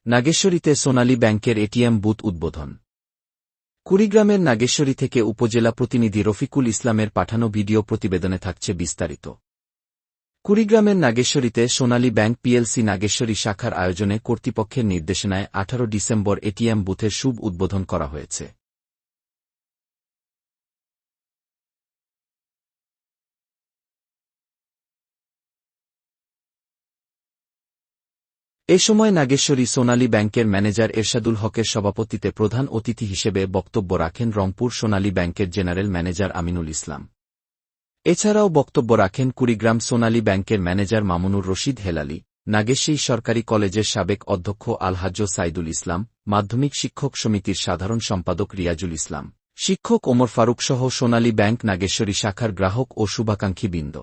নাগেশ্বরীতে সোনালী ব্যাংকের ATM booth উদ্বোধন। কুড়িগ্রামের নাগেশ্বরী থেকে উপজেলা প্রতিনিধি রফিকুল ইসলামের পাঠানো ভিডিও প্রতিবেদনে থাকছে বিস্তারিত। কুড়িগ্রামের নাগেশ্বরীতে সোনালী ব্যাংক পিএলসি নাগেশ্বরী শাখার আয়োজনে কর্তৃপক্ষের নির্দেশনায় 18 ডিসেম্বর এটিএম বুথের শুভ উদ্বোধন করা হয়েছে। এ সময় নাগেশ্বরী সোনালী ব্যাংকের ম্যানেজার এরশাদুল হকের সভাপতিত্বে প্রধান অতিথি হিসেবে বক্তব্য রাখেন রংপুর সোনালী ব্যাংকের জেনারেল ম্যানেজার আমিনুল ইসলাম। এছাড়াও বক্তব্য রাখেন কুড়িগ্রাম সোনালী ব্যাংকের ম্যানেজার মামুনুর রশিদ হেলালি, নাগেশ্বরী সরকারি কলেজের সাবেক অধ্যক্ষ আলহাজ্জ সাইদুল ইসলাম, মাধ্যমিক শিক্ষক সমিতির সাধারণ সম্পাদক রিয়াজুল ইসলাম, শিক্ষক ওমর ফারুক সহ সোনালী ব্যাংক নাগেশ্বরী শাখার গ্রাহক ও শুভাকাঙ্ক্ষীবৃন্দ।